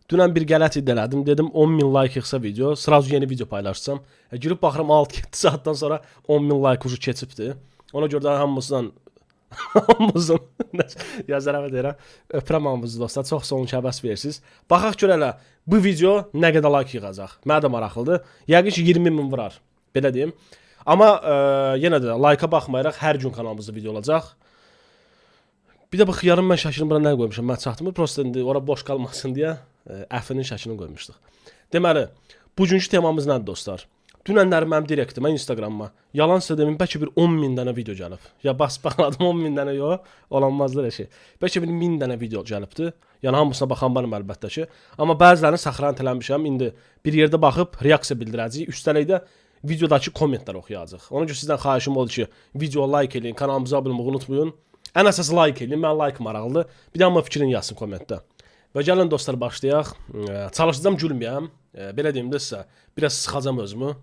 Dünən bir qələt elədim. Dedim 10.000 like yığsa video, sразу yeni video paylaşsam. Girib baxıram 6-7 saatdan sonra 10.000 like ucu keçibdi. Ona görə də hamımızdan hamımızın yazarama deyirəm. Öpürəm hamımızı dostlar. Çox sağ olun ki, həvəs verirsiniz. Baxaq görə elə bu video nə qədər like yığacaq. Mənə də maraqlıdır. Yəqin ki 20.000 vurar. Belə deyim. Amma yenə də like-a baxmayaraq hər gün kanalımızda video olacaq. Bir də bax yarım mən şəklini bura nə qoymuşam? Mən çatmır. Prosta indi ora boş qalmasın deyə əfinin şəklini qoymuşduq. Deməli, bugünkü temamız nədir dostlar? Dünənləri mənim direktimə, Instagramma yalan sizə demin bəlkə bir 10.000 dənə video gəlib. Ya bas baxladım 10.000 dənə yox, olanmazlar şey. Bəlkə bir 1000 dənə video gəlibdi. Yəni hamısına baxan varım əlbəttə ki. Amma bəzilərini saxlanı eləmişəm. İndi bir yerdə baxıb reaksiya bildirəcəyik. Üstəlik də videodakı kommentləri oxuyacağıq. Ona görə sizdən xahişim odur ki, videoya like eləyin, kanalımıza abunə olmayı unutmayın. Ən əsası like eləyin. Mən like maraqlıdır. Bir də amma fikrini yazsın kommentdə. Və gəlin dostlar başlayaq. Çalışacağam gülməyəm. Belə deyim də sizə, biraz sıxacam özümü.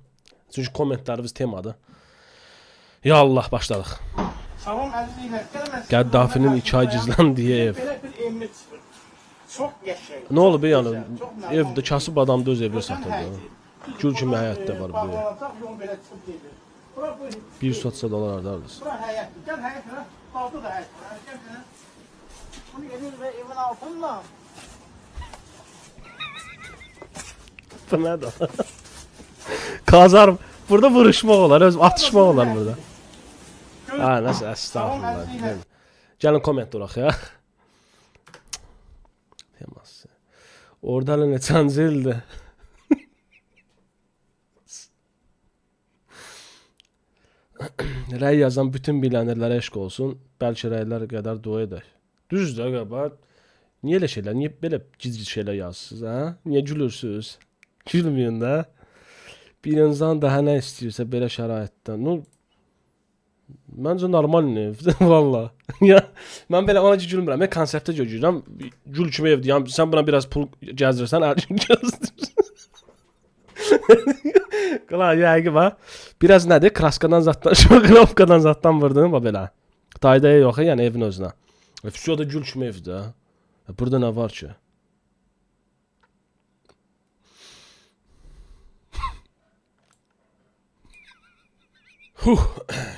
Çünki kommentləriniz temadır. Ya Allah, başladıq. Qəddafinin 2 ay gizləndiyi ev. Nə olub yəni? Evdə kasıb adam da öz evini satırdı. Gül kimi həyətdə var bu ev. Bir satsa dolar hardadır. Bu nədir? Kazarım. Burada vuruşmaq olar, atışmaq olar burada. Ha, nəsə, əstağfurullah. Gəlin komment duraq ya. Teması. Orada hələ neçənci ildir. Rəy yazan bütün bilənlərə eşq olsun. Bəlkə rəylər qədər dua edək. Düzdür, qəbə. Niyə elə şeylər, niyə belə giz-giz şeylər yazırsınız, hə? Niyə gülürsünüz? Gülməyin də. Bir insan daha nə istəyirsə belə şəraitdə. No, məncə normal evdir, valla. Ya, mən belə ona ki gülmürəm. Mən konseptə görürəm. Gül kimi evdir. Yəni, sən buna biraz pul gəzdirirsən, hər gün gəzdirirsən. Qılar, yəqin var. Biraz nədir? Kraskadan zatdan, şokrovkadan zatdan vurdun, belə. Daydaya yox, yəni evin özünə. Füsuyo da gül kimi evdir. Burada nə var ki?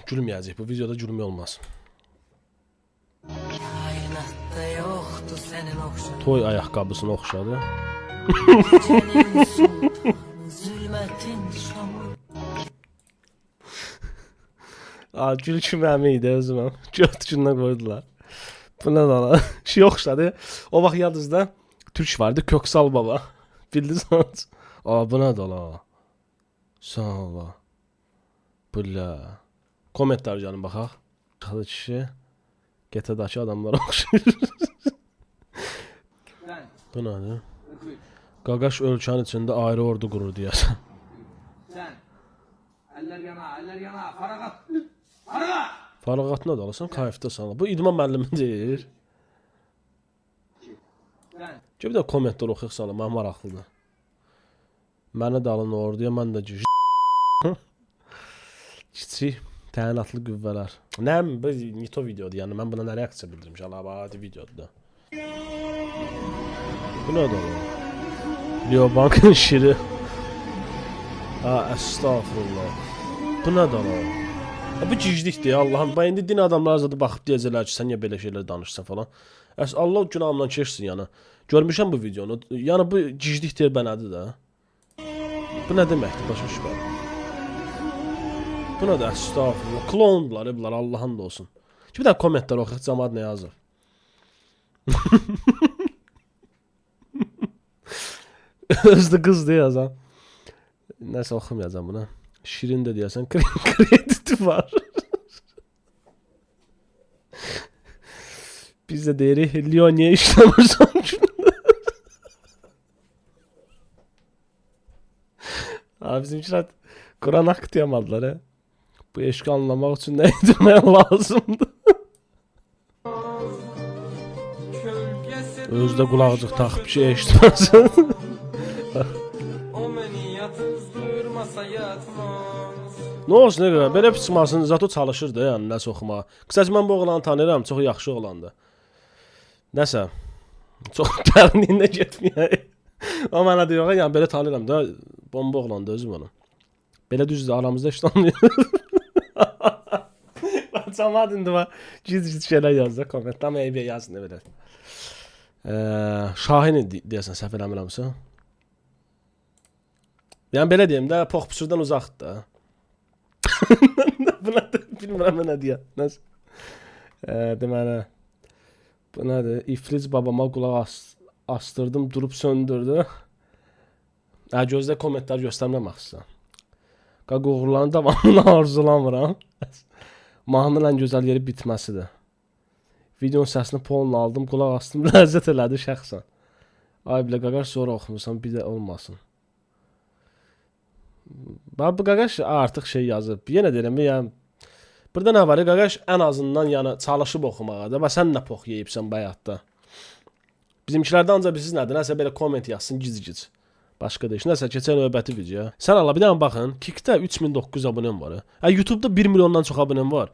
Gülməyəcək, bu videoda gülmə olmaz. Toy ayaqqabısını oxşadı. Gül kimi əmi idi özüməm. Göt gündən qoydular. Bu nə dana? Şey oxşadı. O vaxt yadınızda Türk vardı, Köksal baba. Bildiniz? Bu nə dana? Sağ ol. Bula. Kommentlər canım baxaq. Çıxdı kişi. GTA'dakı adamlara oxşayır. Bu nədir? Qaqaş ölkənin içində ayrı ordu qurur deyəsən. Sən. Əllər yana, Farağat. Farağat! Farağat nə də alasan? Kayıfda sana. Bu idman müəllimi deyir. Bir də kommentlər oxuyaq salın. Mən maraqlıdır. Məni də alın orduya, mən də kiçik təyinatlı qüvvələr. Nəm, bu Nito videodur, yəni mən buna nə reaksiya bildirmişəm, adi videodur da. Bu nə də o? Leo Bankın şiri. Əstağfurullah. Bu nə də o? Bu giclikdir ya Allahım. Bax, indi din adamlar zadı baxıb deyəcəklər ki, sən niyə belə şeylər danışsan falan. Allah günahımdan keçsin yəni. Görmüşəm bu videonu. Yəni bu giclik deyir bənədir də. Bu nə deməkdir, başa düşmürəm. Bu nə də əstağfurullah. Klondular, bunlar Allah'ın da olsun. Bir də kommentlər oxuyaq, cəmaət nə yazır. Özdə qız deyəsən. Nəsə oxumayacam buna. Şirin də deyəsən, krediti var. Biz də deyirik, Leo niyə işləmirsən günlər? Bizimkiler Kur'an hakkı diyemadılar ya. Bu eşki anlamak için ne etmeye lazımdı? Özde kulağıcık takıp bir şey eşitmezsin. Ne olsun ne kadar? Belə pısmasın zato çalışırdı yani nəsə oxumağa. Qısaca mən bu oğlanı tanıyıram, çox yaxşı oğlandı. Nəsə, çox dərinliyində getməyək. O mənə deyir, yəni belə tanıyıram da, bomba oğlandı özüm onu. Belə düzdür, aramızda heç tanımıyor. Cəmaət indi var, giz şeylər yazdı, kommentdə, amma eyvə yazın, nə belə. Şahin deyəsən, səhv eləmirəmsə. Yəni belə deyim də, poxpusurdan uzaqdır da. Buna da bilmirəm nə deyə. Nəsə. Deməli, bu nədir? İflic babama qulaq astırdım, durub söndürdü. Gözdə kommentlər göstərməm axısa. Qaqoğurların davamını arzulamıram. Mahnının ən gözəl yeri bitməsidir. Videonun səsini polunla aldım, qulaq astım, ləzzət elədi şəxsən. Ay bilə qaqaş, sonra oxumusan, bir də olmasın. Bu qaqaş artıq şey yazıb. Yenə deyirəm, yəni burada nə var? Qaqaş ən azından yəni çalışıb oxumağa da. Və sən nə pox yeyibsən bayaqda. Bizimkilərdə ancaq bilirsiniz nədir? Nəsə belə komment yazsın gic-gic. Başqa da iş. Nəsə keçən növbəti video. Sən Allah bir dənə baxın. Kikdə 3900 abonem var. YouTube'da 1 milyondan çox abonem var.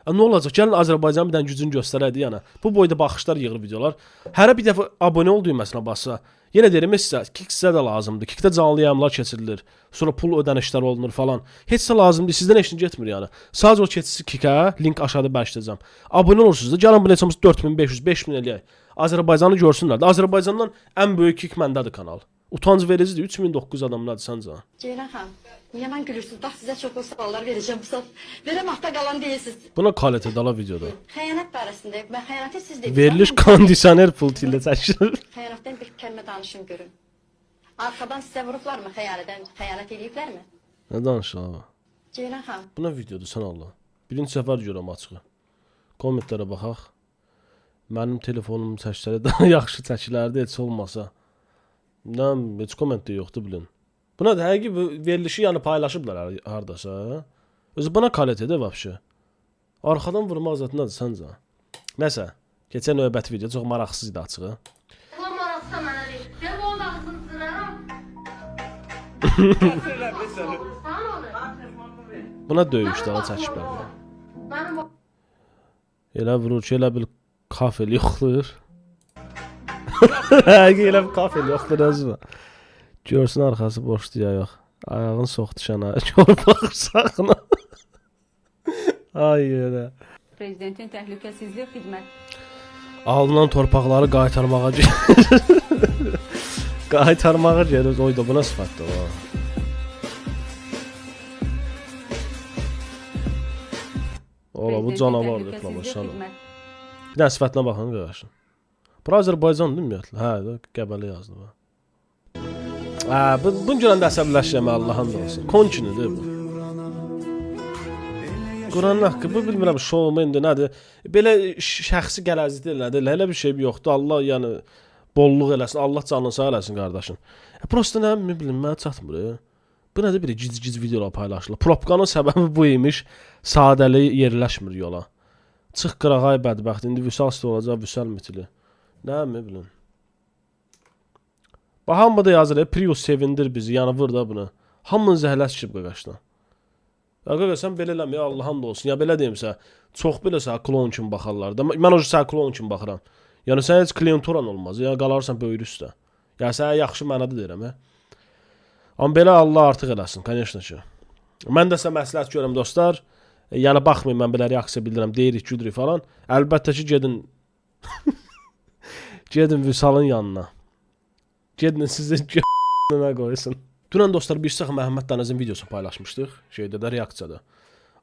Nə olacaq? Gəlin Azərbaycanın bir dənə gücünü göstərədi yəni. Bu boyda baxışlar yığır videolar. Hərə bir dəfə abunə ol düyməsinə bassa. Yenə deyirəm sizə, Kik sizə də lazımdır. Kikdə canlı yayımlar keçirilir. Sonra pul ödənişlər olunur falan. Heç də lazımdır. Sizdən heç nə getmir yəni. Sadəcə o keçisi Kikə, link aşağıda başlayacağam. Abunə olursunuz da, gəlin bu neçəmiz 4500, 5000 eləyək. Azərbaycanı görsünlər. Azərbaycandan ən böyük Kik məndədir kanal. Utanc vericidir. 3900 adamlardır səncə. Ceylan xanım, niyə mən gülürsünüz? Bax sizə çoxlu suallar verəcəm bu saat. Verəm axta qalan deyilsiniz. Buna kvalitet ala videoda. Xəyanət barəsində, mən xəyanəti siz dediniz. Veriliş kondisioner pultu ilə çəkilir. Xəyanətdən bir kəlmə danışın görün. Arxadan sizə vurublarmı xəyanət ediblərmi? Nə danışır abi? Ceylan xanım. Buna videodur sən Allah. Birinci səfər görəm açığı. Kommentlərə baxaq. Mənim telefonum çəkləri daha yaxşı çəkilərdi heç olmasa. Nə, heç komment də yoxdur bilin. Buna da həqiqi verilişi yəni paylaşıblar hardasa. Özü bana kalitədir vəbşi. Arxadan vurmaq zat nədir səncə? Nəsə, keçən növbəti video çox maraqsız idi açığı. Ulan maraqsız da mənə deyil. Mən bu onun ağzını sırarım. Sen onu. Buna döyüşdə çəkiblər. Benim o... Elə vurur ki, elə bil kafel yoxdur. Həqiqi elə bir kafel yoxdur özü. Görsün arxası boşdur ya yox. Ayağın soxdu şana. Gör baxırsaqına. Ay yerə. Prezidentin təhlükəsizlik xidmət. Alınan torpaqları qaytarmağa qaytarmağa gəlir. Oyda buna sıfatdır o. Ola bu canavardır reklamasyon. Bir dənə sifətinə baxın qardaşım. Bura Azərbaycan değil mi ümumiyyətlə? Hə, Qəbələ yazdı bu. Bu görəndə əsəbləşirəm Allahın da olsun. Konçinidir bu. Quranın haqqı, bu bilmirəm şovmendir, nədir? Belə şəxsi qələzidir, nədir? Elə bir şey yoxdur. Allah yəni bolluq eləsin, Allah canını sağ eləsin qardaşım. Prosta nə bilim, mənə çatmır. Bu nədir bir gic-gic videolar paylaşılır. Propkanın səbəbi bu imiş, sadəliyi yerləşmir yola. Çıx qırağay bədbəxt, indi vüsal üstə olacaq, vüsal mitili. Nə bilin. Hamı da yazır, Prius sevindir bizi, yəni vur da bunu. Hamının zəhləsi çıxıb qaqaşdan. Ya qaqaş, sən belə eləmə, ya Allah'ın da olsun. Ya belə deyimsə, çox belə sənə klon kimi baxarlar da. Mən o sənə klon kimi baxıram. Yəni sən heç klienturan olmaz, ya qalarsan böyür üstə. Ya sənə yaxşı mənada deyirəm, hə. Amma belə Allah artıq eləsin, конечно ki. Mən də sizə məsləhət görürəm dostlar. Yəni baxmayın, mən belə reaksiya bildirəm, deyirik, güdürük falan. Əlbəttə ki, gedin gedin Vüsalın yanına. Gedin sizi g***nə qoysun. Dünən dostlar bir sıx Məhəmməd Dənizin videosunu paylaşmışdıq. Şeydə də reaksiyada.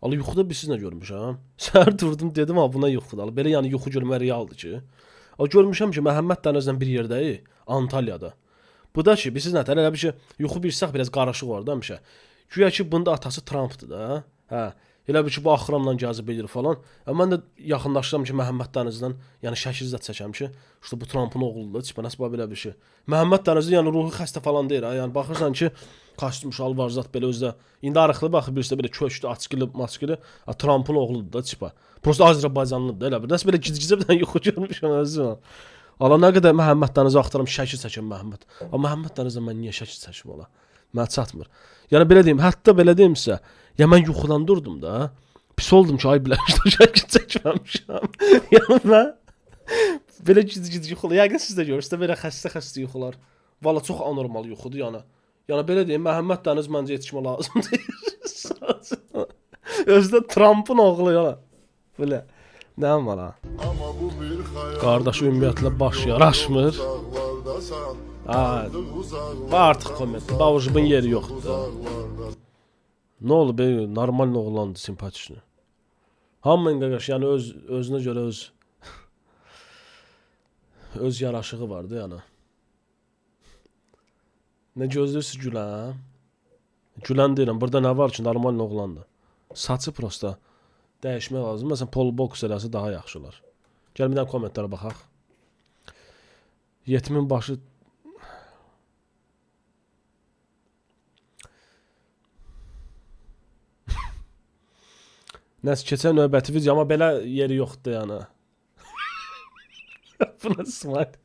Allah yuxuda biz sizlə görmüşəm. Səhər durdum dedim, ha buna yuxudalı. Belə yəni yuxu görmək realdır ki. Görmüşəm ki Məhəmməd Dənizlə bir yerdəyik, Antalyada. Bu da ki, biz sizlə elə bir şey yuxu bir sıx biraz qarışıq var da həmişə. Güya ki bunda atası Trumpdır da. Hə. Elə bir ki bu axıramla cazib edir falan. Mən də yaxınlaşıram ki Məhəmməd Dənizdən, yəni şəkil zət çəkəm ki, işte bu Trump'ın oğludur, çıxbanası belə bir şey. Məhəmməd Dəniz yəni ruhi xəstə falan deyir, yəni baxırsan ki, kostyum şalvar zat belə özdə indi arıqlı baxır birisi də belə köşkü, açqılı, maskılı, Trump'ın oğludur da tipa. Prosta Azərbaycanlıdır elə bir. Nəsə belə gic-gicə bir dənə yuxu görmüşəm özüm. Allah nə qədər Məhəmməd Dənizə axtarım şəkil çəkəm Məhəmməd. Amma Məhəmməd Dənizə mən niyə şəkil çəkim ola? Mənə çatmır. Yəni belə deyim, hətta belə deyim sizə. Ya mən yuxudan durdum da. Pis oldum ki, ay biləşdə şəkil çəkməmişəm. Yəni mən belə gic-gic yuxular. Yəqin siz də görürsünüz də belə xəstə yuxular Valla çox anormal yuxudur yəni. Yəni belə deyim, Məhəmməd Dəniz məncə yetişmə lazımdır. Özdə Trump'ın oğlu yana. Belə. Nə var ha? Qardaşı ümumiyyətlə baş yaraşmır. Ha, artıq komment. Bavujubun yeri yoxdur. Nə olub, normal oğlandı, simpatikli. Hamının qaqaş, yəni özünə görə öz yaraşığı vardı yəni. Nə gözləyirsiniz Gülən? Gülən deyirəm, burada nə var ki, normal oğlandı. Saçı prosta dəyişmək lazım. Məsələn, pol boks eləsə daha yaxşı olar. Gəl bir dənə kommentlərə baxaq. Yetimin başı Nəsə keçən növbəti video, amma belə yeri yoxdur yəni. Bu nə smile?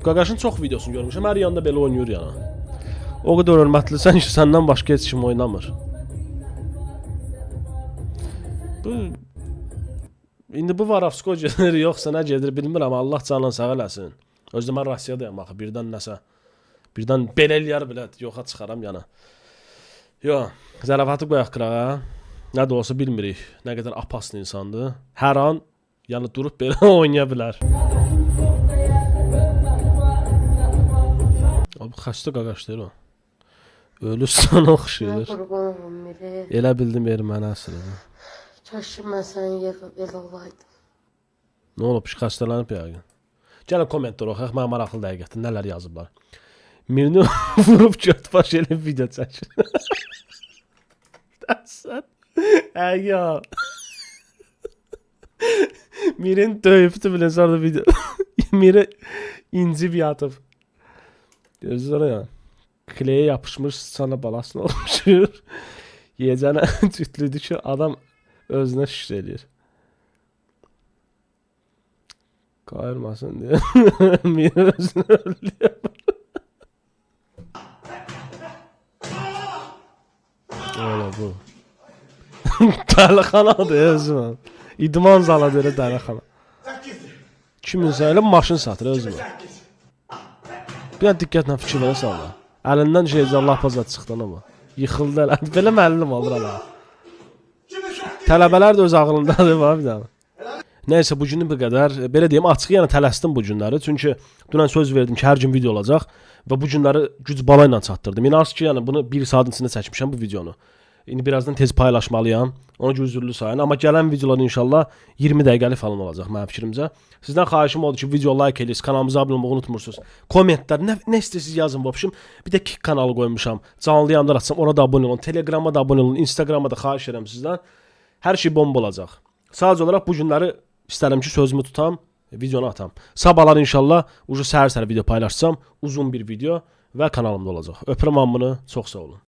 Qaqaşın çox videosunu görmüşəm, hər yanda belə oynayır yəni. O qədər hörmətlisən ki, səndən başqa heç kim oynamır. İndi bu Varavsko gedir, yoxsa nə gedir bilmirəm, Allah canını sağ eləsin. Özdə mən Rusiyadayım axı, birdən belə eləyər belə, yoxa çıxaram yəni. Yox, zərafatı qoyaq qırağa. Nə də olsa bilmirik, nə qədər apaslı insandır. Hər an yəni durub belə oynaya bilər. O bu xəstə qaqaş deyir o. Ölü sana oxşayır. Elə bildim erməni əslidir. Kaş mən sənin yerdə belə olaydım. Nə olub, xəstələnib yəqin. Gəlin kommentlər oxuyaq, mənə maraqlı dəqiqətdə nələr yazıblar. Mirini vurub göt baş elib video çəkir. Dəsən. Əgə. Mirin döyübdü bilin, sonra video. Miri incib yatıb. Gözlər ya. Kleyə yapışmış sana balasını olmuşur. Yiyəcənə cütlüdür ki, adam özünə şükür eləyir. Qayırmasın deyə. Miri özünə öldürüyor. Ola bu. Dəlixanadır özümə. İdman zalı deyir dəlixana. Kiminsə elə maşın satır özümə. Bir an diqqətlə fikir verəsən Allah. Əlindən şeycə Allah pazar çıxdan ama. Yıxıldı elə. Belə müəllim olur ala. Tələbələr də öz ağlındadır var bir dənə. Nəysə bu günü bu qədər. Belə deyim, açıq yəni tələsdim bu günləri. Çünki dünən söz verdim ki, hər gün video olacaq və bu günləri güc bala ilə çatdırdım. İnanırsınız ki, yəni bunu 1 saatın içində çəkmişəm bu videonu. İndi birazdan tez paylaşmalıyam. Ona görə üzürlü sayın. Amma gələn videolar inşallah 20 dəqiqəlik falan olacaq mənim fikrimcə. Sizdən xahişim oldu ki, video like eləyirsiniz, kanalımıza abunə olmağı unutmursunuz. Kommentlər, nə istəyirsiniz yazın bu opşum. Bir də Kick kanalı qoymuşam. Canlı yayımlar açsam, ona da abunə olun. Telegrama da abunə olun. Instagrama da xahiş edirəm sizdən. Hər şey bomba olacaq. Sadəcə olaraq bu günləri istərəm ki, sözümü tutam, videonu atam. Sabahlar inşallah ucu səhər-səhər video paylaşsam, uzun bir video və kanalımda olacaq. Öpürəm hamını, çox sağ olun.